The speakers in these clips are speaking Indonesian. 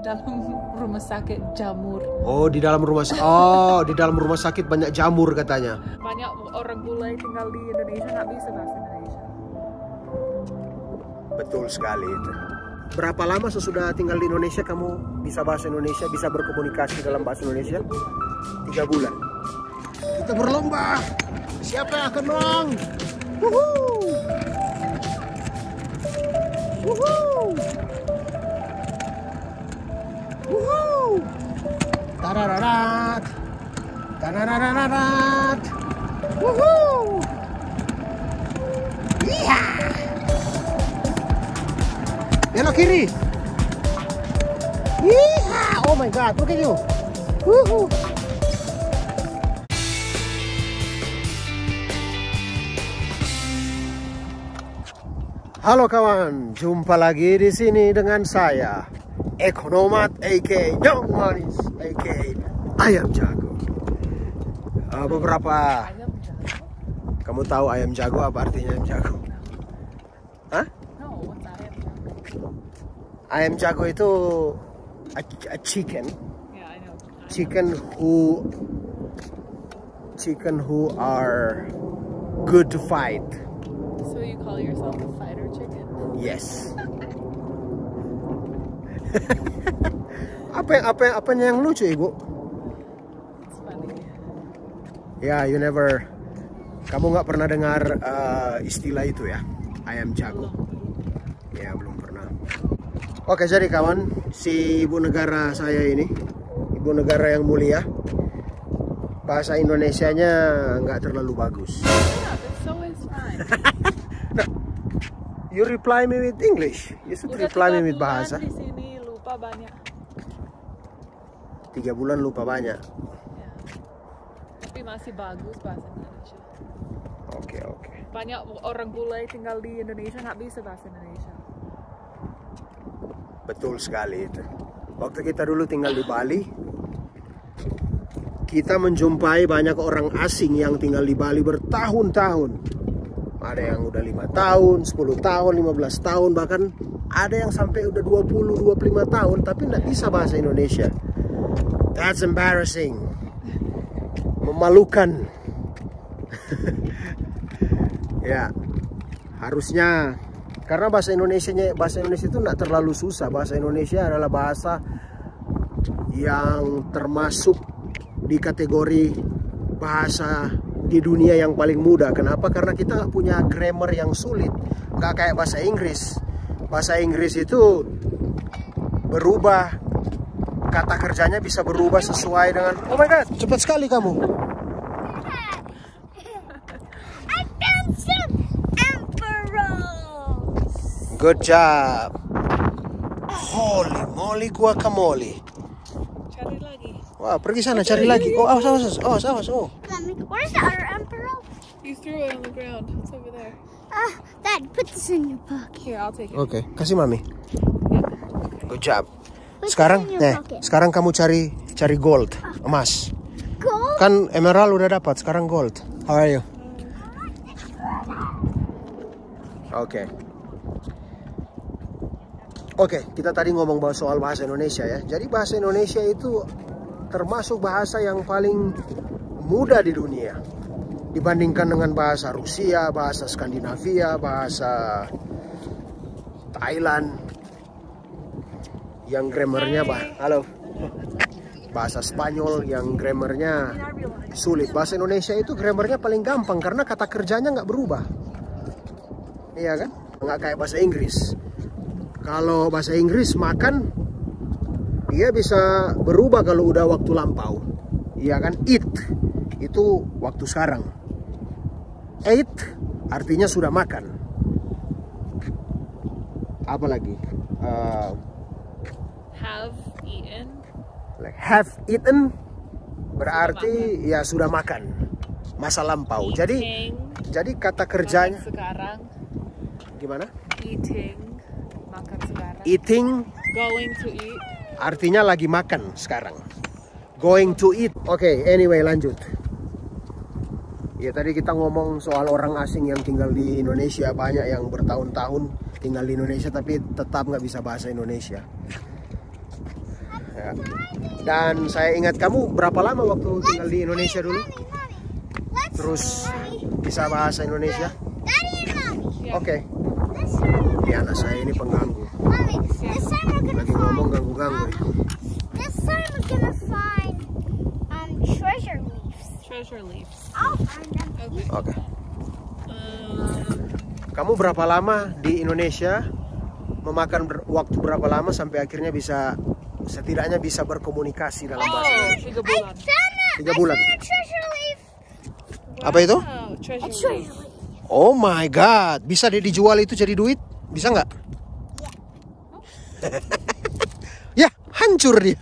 dalam rumah sakit jamur. Oh, di dalam rumah sakit banyak jamur katanya. Banyak orang bule tinggal di Indonesia nggak bisa bahasa Indonesia. Betul sekali itu. Berapa lama sesudah tinggal di Indonesia kamu bisa bahasa Indonesia, bisa berkomunikasi dalam bahasa Indonesia? 3 bulan. Kita berlomba. Siapa yang akan menang? Wuhuu! Wuhuu! Wuhuu! Tarararat! Tarararat! Wuhuu! Iya! Belok kiri. Iya! Oh my god, look at you. Wuhuu! Halo kawan, jumpa lagi di sini dengan saya, Ekonomat aka Young Manis aka Ayam Jago. Kamu tahu ayam jago apa artinya ayam jago? Hah? No, what's ayam jago? Ayam jago itu a chicken. Yeah, I know. Chicken who are good to fight. So you call yourself a fighter chicken? Yes. apa yang lucu, Ibu? It's funny. Ya, kamu nggak pernah dengar istilah itu ya, ayam jago? Ya, belum pernah. Oke, jadi kawan, si ibu negara saya ini, ibu negara yang mulia, bahasa Indonesianya nggak terlalu bagus. Yeah, but so is fine. No, you reply me with English. You should reply me with bahasa. Di sini lupa banyak. 3 bulan lupa banyak. Ya. Tapi masih bagus bahasa Indonesia. Oke. Banyak orang bule tinggal di Indonesia nggak bisa bahasa Indonesia. Betul sekali itu. Waktu kita dulu tinggal di Bali, kita menjumpai banyak orang asing yang tinggal di Bali bertahun-tahun. Ada yang udah 5 tahun, 10 tahun, 15 tahun, bahkan ada yang sampai udah 20, 25 tahun tapi nggak bisa bahasa Indonesia. That's embarrassing. Memalukan. Ya, harusnya karena bahasa Indonesia itu nggak terlalu susah. Bahasa Indonesia adalah bahasa yang termasuk di kategori bahasa di dunia yang paling mudah. Kenapa? Karena kita nggak punya grammar yang sulit. Nggak kayak bahasa Inggris. Bahasa Inggris itu berubah, kata kerjanya bisa berubah sesuai dengan. Oh my god, cepat sekali kamu. I found some emperors. Good job. Holy moly guacamole. Cari lagi. Wah, pergi sana cari lagi. Oh, awas. Oh. Where's the other emperor? You threw it on the ground. It's over there. Dad, put this in your pocket. Here, I'll take it. Oke, kasih mami. Good job. Put Sekarang, this in your pocket. sekarang kamu cari gold, emas. Gold? Kan emerald udah dapat, sekarang gold. How are you? Oke, kita tadi ngomong soal bahasa Indonesia ya. Jadi bahasa Indonesia itu termasuk bahasa yang paling mudah di dunia. Dibandingkan dengan bahasa Rusia, bahasa Skandinavia, bahasa Thailand. Yang grammarnya bahasa Spanyol yang grammarnya sulit. Bahasa Indonesia itu grammarnya paling gampang karena kata kerjanya nggak berubah. Iya kan? Nggak kayak bahasa Inggris. Kalau bahasa Inggris makan, dia bisa berubah kalau udah waktu lampau. Iya kan? Eat itu waktu sekarang. Ate artinya sudah makan. Apa lagi? Have eaten. Like have eaten berarti ya sudah makan. Masa lampau. Jadi kata kerjanya Sekarang. gimana? Eating. Makan sekarang. Eating Going to eat. artinya lagi makan sekarang. Going to eat. Oke, anyway lanjut. Ya tadi kita ngomong soal orang asing yang tinggal di Indonesia. Banyak yang bertahun-tahun tinggal di Indonesia tapi tetap nggak bisa bahasa Indonesia. Ya. Dan saya ingat kamu berapa lama waktu tinggal di Indonesia dulu? Let's Terus try. bisa bahasa Indonesia? Daddy and Mommy. Oke. This time, Ini anak saya ini pengganggu. Mommy, this time we're gonna Lagi ngomong find. ganggu-ganggu. This time we're gonna find treasure leaves. Treasure leaves. I'll find them. Oke. Kamu berapa lama di Indonesia? Memakan waktu berapa lama sampai akhirnya bisa setidaknya bisa berkomunikasi dalam bahasa Indonesia? 3 bulan. Found that. 3 bulan. I found a treasure leaf. Apa itu? Wow, treasure A leaf. treasure leaf. Oh my god, bisa dijual itu jadi duit? Bisa nggak? Ya, hancur dia.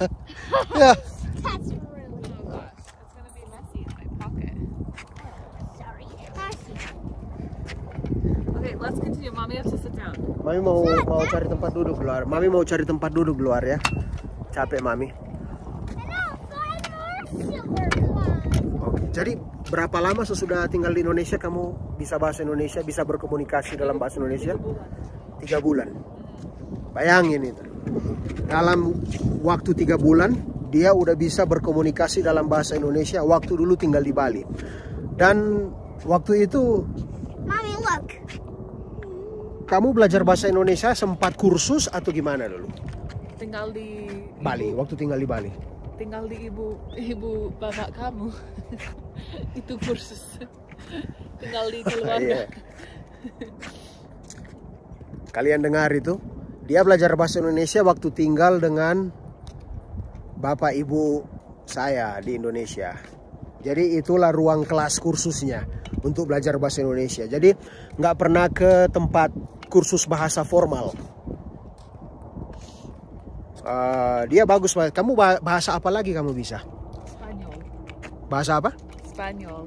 Ya. That's really Oh god, it's gonna be messy in my pocket. sorry. Okay, let's continue. Mommy has to sit down. Mami mau cari tempat duduk luar. Mami mau cari tempat duduk luar ya. Capek Mami. And I'll find more silver coins. Oke. Jadi berapa lama sesudah tinggal di Indonesia kamu bisa bahasa Indonesia, bisa berkomunikasi dalam bahasa Indonesia? 3 bulan. Bayangin itu. Dalam waktu 3 bulan dia udah bisa berkomunikasi dalam bahasa Indonesia waktu dulu tinggal di Bali. Dan waktu itu Mommy, look. kamu belajar bahasa Indonesia sempat kursus atau gimana dulu? Tinggal di Bali, waktu tinggal di Bali. tinggal di ibu bapak kamu. Itu kursus. Tinggal di keluarga. Iya. Kalian dengar itu? Dia belajar bahasa Indonesia waktu tinggal dengan bapak ibu saya di Indonesia. Jadi itulah ruang kelas kursusnya untuk belajar bahasa Indonesia. Jadi nggak pernah ke tempat kursus bahasa formal. Dia bagus banget. Kamu bahasa apa lagi kamu bisa? Spanyol. Bahasa apa? Spanyol.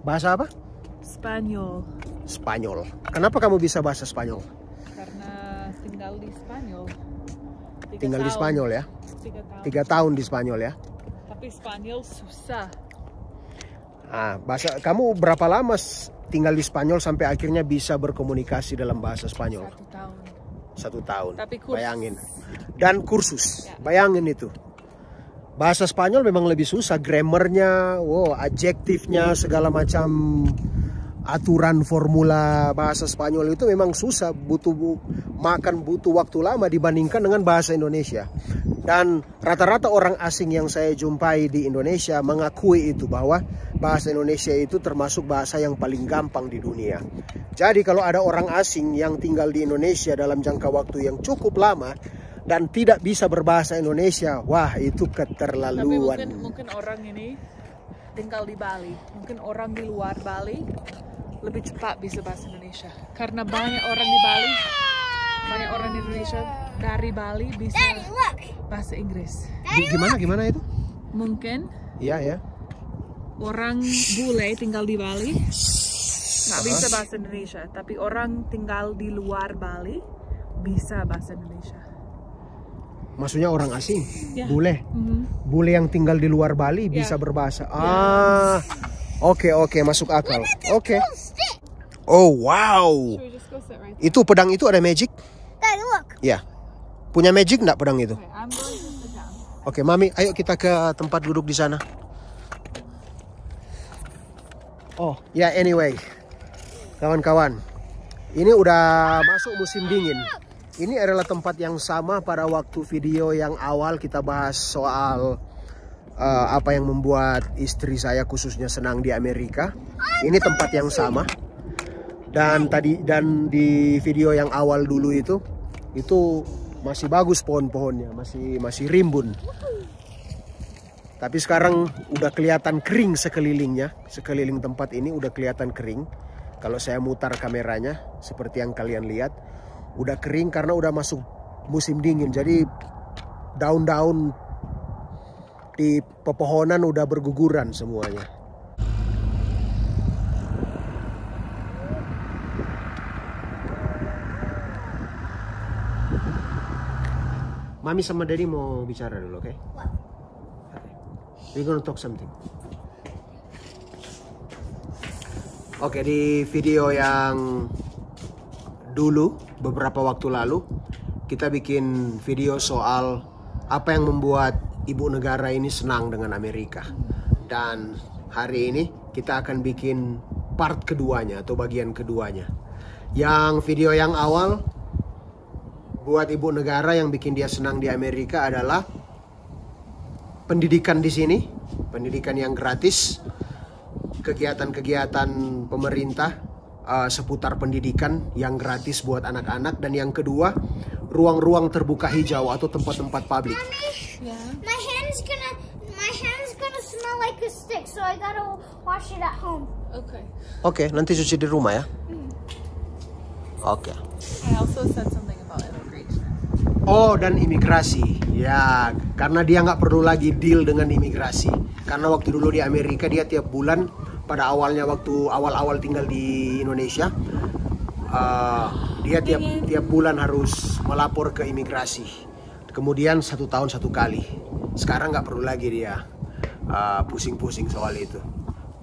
Bahasa apa? Spanyol. Spanyol. Kenapa kamu bisa bahasa Spanyol? Karena tinggal di Spanyol. 3 Tinggal di tahun. Spanyol ya? 3 tahun. 3 tahun di Spanyol ya? Tapi Spanyol susah. Bahasa kamu berapa lama tinggal di Spanyol sampai akhirnya bisa berkomunikasi dalam bahasa Spanyol? 1 tahun. 1 tahun. Tapi kursus. Bayangin. Dan kursus. Ya. Bayangin itu. Bahasa Spanyol memang lebih susah. Grammarnya, adjektifnya, segala macam aturan formula bahasa Spanyol itu memang susah. Butuh waktu lama dibandingkan dengan bahasa Indonesia. Dan rata-rata orang asing yang saya jumpai di Indonesia mengakui itu bahwa bahasa Indonesia itu termasuk bahasa yang paling gampang di dunia. Jadi kalau ada orang asing yang tinggal di Indonesia dalam jangka waktu yang cukup lama dan tidak bisa berbahasa Indonesia, wah itu Tapi keterlaluan. mungkin orang ini tinggal di Bali. Mungkin orang di luar Bali lebih cepat bisa bahasa Indonesia. Karena banyak orang di Bali, banyak orang di Indonesia dari Bali bisa Daddy, look. bahasa Inggris. Gimana itu? Mungkin Iya ya. orang bule tinggal di Bali nggak bisa bahasa Indonesia, tapi orang tinggal di luar Bali bisa bahasa Indonesia. Maksudnya orang asing, Ya. bule, Mhm. bule yang tinggal di luar Bali Ya. bisa berbahasa. Oke, masuk akal. Oke. Stick. Oh wow, Should we just go sit right itu pedang itu ada magic? Daddy, look. Ya, punya magic nggak pedang itu? there? I'm going to sit down. Oke, Mami, ayo kita ke tempat duduk di sana. Oh, ya anyway, kawan-kawan, ini udah masuk musim dingin. Ini adalah tempat yang sama pada waktu video yang awal kita bahas soal apa yang membuat istri saya khususnya senang di Amerika. Ini tempat yang sama. Dan di video yang awal dulu itu masih bagus pohon-pohonnya, masih rimbun. Tapi sekarang udah kelihatan kering sekelilingnya, sekeliling tempat ini udah kelihatan kering. Kalau saya mutar kameranya, seperti yang kalian lihat, udah kering karena udah masuk musim dingin. Jadi daun-daun di pepohonan udah berguguran semuanya. Mami sama Daddy mau bicara dulu, oke? We're gonna talk something. Oke, di video yang dulu, beberapa waktu lalu, kita bikin video soal apa yang membuat ibu negara ini senang dengan Amerika. Dan hari ini kita akan bikin part keduanya atau bagian keduanya. Yang video yang awal buat ibu negara yang bikin dia senang di Amerika adalah pendidikan di sini, pendidikan yang gratis, kegiatan-kegiatan pemerintah seputar pendidikan yang gratis buat anak-anak, dan yang kedua ruang-ruang terbuka hijau atau tempat-tempat publik. Yeah. My hand's gonna smell like a stick, so I gotta wash it at home. Okay. Oke, nanti cuci di rumah ya. Oke. I also said something about immigration. Oh, dan imigrasi. Ya, karena dia nggak perlu lagi deal dengan imigrasi. Karena waktu dulu di Amerika dia tiap bulan, pada awalnya waktu awal-awal tinggal di Indonesia, dia tiap bulan harus melapor ke imigrasi. Kemudian 1 tahun 1 kali. Sekarang nggak perlu lagi dia pusing-pusing soal itu.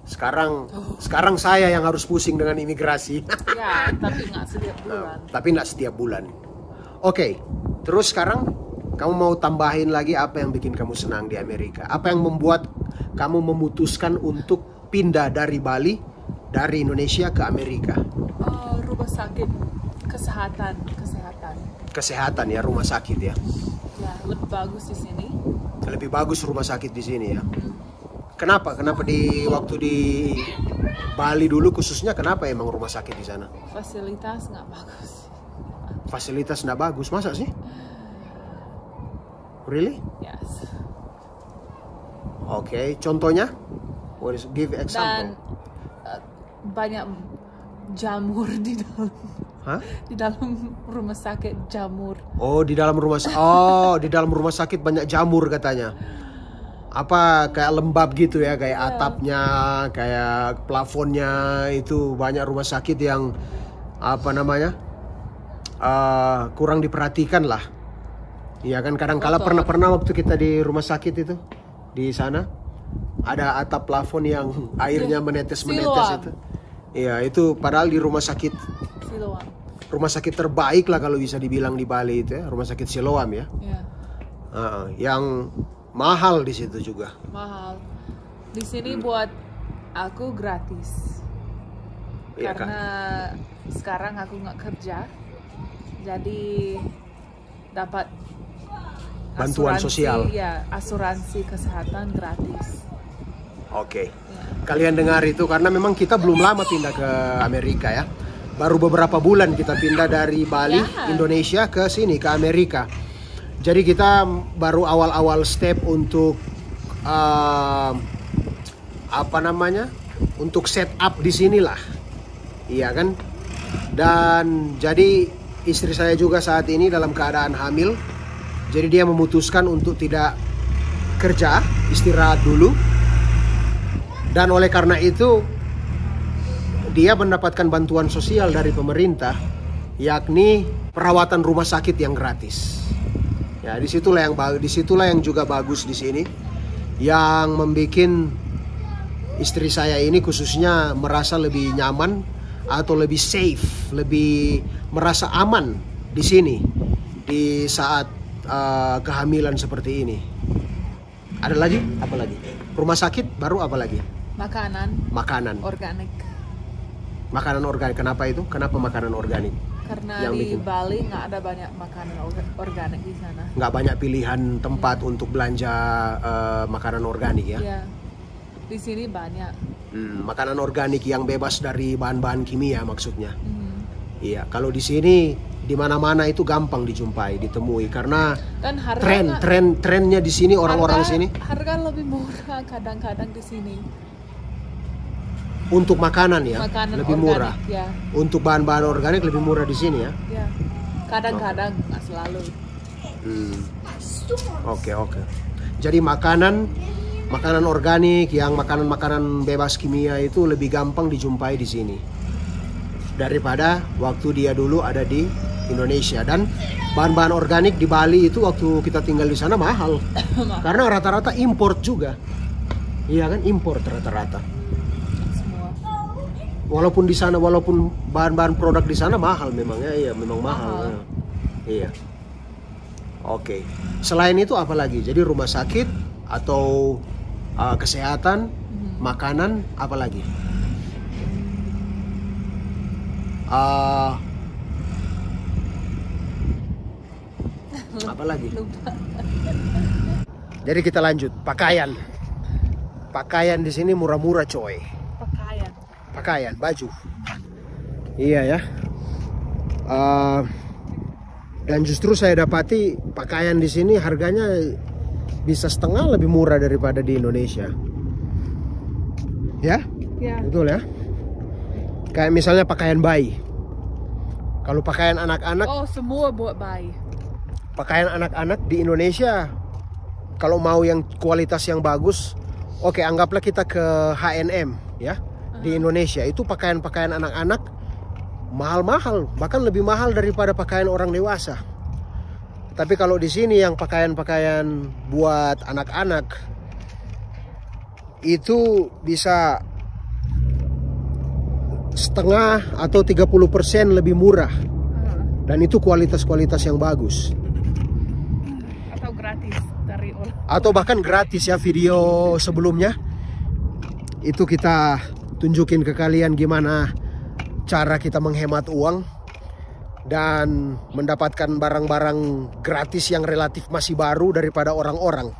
Sekarang saya yang harus pusing dengan imigrasi. Ya, tapi nggak setiap bulan. Tapi nggak setiap bulan. Oke, terus sekarang kamu mau tambahin lagi apa yang bikin kamu senang di Amerika? Apa yang membuat kamu memutuskan untuk pindah dari Bali, dari Indonesia ke Amerika? Rumah sakit, kesehatan. Kesehatan ya, rumah sakit ya. Ya, lebih bagus di sini. Lebih bagus rumah sakit di sini ya. Kenapa? Kenapa di waktu di Bali dulu khususnya, kenapa emang rumah sakit di sana? Fasilitas nggak bagus. Fasilitas nggak bagus, masa sih? Really? Yes. Oke, contohnya? Give example. Dan banyak jamur di dalam. Hah? Di dalam rumah sakit, jamur. Oh, di dalam rumah sakit banyak jamur katanya. Apa kayak lembab gitu ya, kayak atapnya, kayak plafonnya, itu banyak rumah sakit yang apa namanya? Kurang diperhatikan lah. Iya kan, kadang-kala pernah waktu kita di rumah sakit itu di sana ada atap plafon yang airnya menetes-menetes itu. Iya, itu padahal di rumah sakit Siloam. Rumah sakit terbaik lah kalau bisa dibilang di Bali itu ya, rumah sakit Siloam ya. Ya. Yang mahal di situ juga. Mahal. Di sini buat aku gratis. Iya, Karena sekarang aku nggak kerja, jadi dapat bantuan sosial. Ya, asuransi kesehatan gratis. Oke. Kalian dengar itu, karena memang kita belum lama pindah ke Amerika ya. Baru beberapa bulan kita pindah dari Bali, Indonesia ke sini, ke Amerika. Jadi kita baru awal-awal step untuk apa namanya? Untuk set up di sinilah. Iya kan? Dan jadi istri saya juga saat ini dalam keadaan hamil. Jadi dia memutuskan untuk tidak kerja, istirahat dulu. Dan oleh karena itu dia mendapatkan bantuan sosial dari pemerintah, yakni perawatan rumah sakit yang gratis. Ya, disitulah yang juga bagus di sini, yang membuat istri saya ini khususnya merasa lebih nyaman atau lebih safe, lebih merasa aman di sini di saat kehamilan seperti ini. Ada lagi? Apa lagi? Rumah sakit baru apa lagi? Makanan. Organik. Makanan organik. Kenapa itu? Kenapa makanan organik? Karena di Bali nggak ada banyak makanan organik di sana. Nggak banyak pilihan tempat untuk belanja makanan organik ya? Iya. Di sini banyak. Makanan organik yang bebas dari bahan-bahan kimia maksudnya. Iya. Kalau di sini di mana-mana itu gampang dijumpai, ditemui, karena trennya di sini orang-orang sini. Harga lebih murah kadang-kadang di sini. Untuk makanan ya, lebih organik, murah. Ya. Untuk bahan-bahan organik lebih murah di sini ya. Ya. Kadang-kadang, nggak selalu. Oke. Jadi makanan organik, yang makanan bebas kimia itu lebih gampang dijumpai di sini daripada waktu dia dulu ada di Indonesia. Dan bahan-bahan organik di Bali itu waktu kita tinggal di sana mahal. Karena rata-rata import juga. Iya kan, import rata-rata. Walaupun bahan-bahan produk di sana mahal memang ya, iya memang mahal. Iya. Oke. Selain itu apa lagi? Jadi rumah sakit atau kesehatan, makanan, apa lagi? Apa lagi? Jadi kita lanjut. Pakaian. Pakaian di sini murah-murah, coy. Pakaian, baju. Iya ya. Dan justru saya dapati pakaian di sini harganya bisa setengah lebih murah daripada di Indonesia. Ya? Ya. Betul ya? Kayak misalnya pakaian bayi. Kalau pakaian anak-anak, Oh, semua buat bayi. pakaian anak-anak di Indonesia, kalau mau yang kualitas yang bagus, oke, anggaplah kita ke H&M ya. Di Indonesia itu pakaian-pakaian anak-anak mahal-mahal, bahkan lebih mahal daripada pakaian orang dewasa. Tapi kalau di sini yang pakaian-pakaian buat anak-anak itu bisa setengah atau 30% lebih murah. Dan itu kualitas-kualitas yang bagus. Atau gratis dari orang. Atau bahkan gratis ya. Video sebelumnya itu kita tunjukin ke kalian gimana cara kita menghemat uang dan mendapatkan barang-barang gratis yang relatif masih baru daripada orang-orang.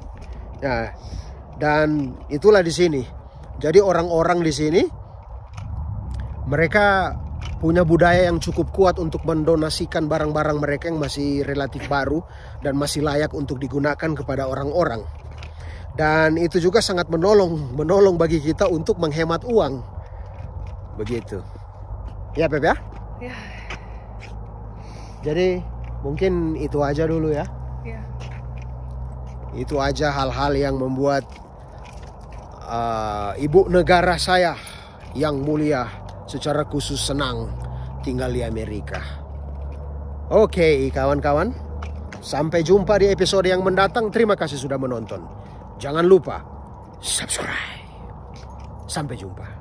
Nah, dan itulah di sini. Jadi orang-orang di sini mereka punya budaya yang cukup kuat untuk mendonasikan barang-barang mereka yang masih relatif baru dan masih layak untuk digunakan kepada orang-orang. Dan itu juga sangat menolong bagi kita untuk menghemat uang. Begitu. Ya, Pep ya? Ya. Jadi mungkin itu aja dulu ya. Ya. Itu aja hal-hal yang membuat ibu negara saya yang mulia secara khusus senang tinggal di Amerika. Oke, kawan-kawan. Sampai jumpa di episode yang mendatang. Terima kasih sudah menonton. Jangan lupa subscribe. Sampai jumpa.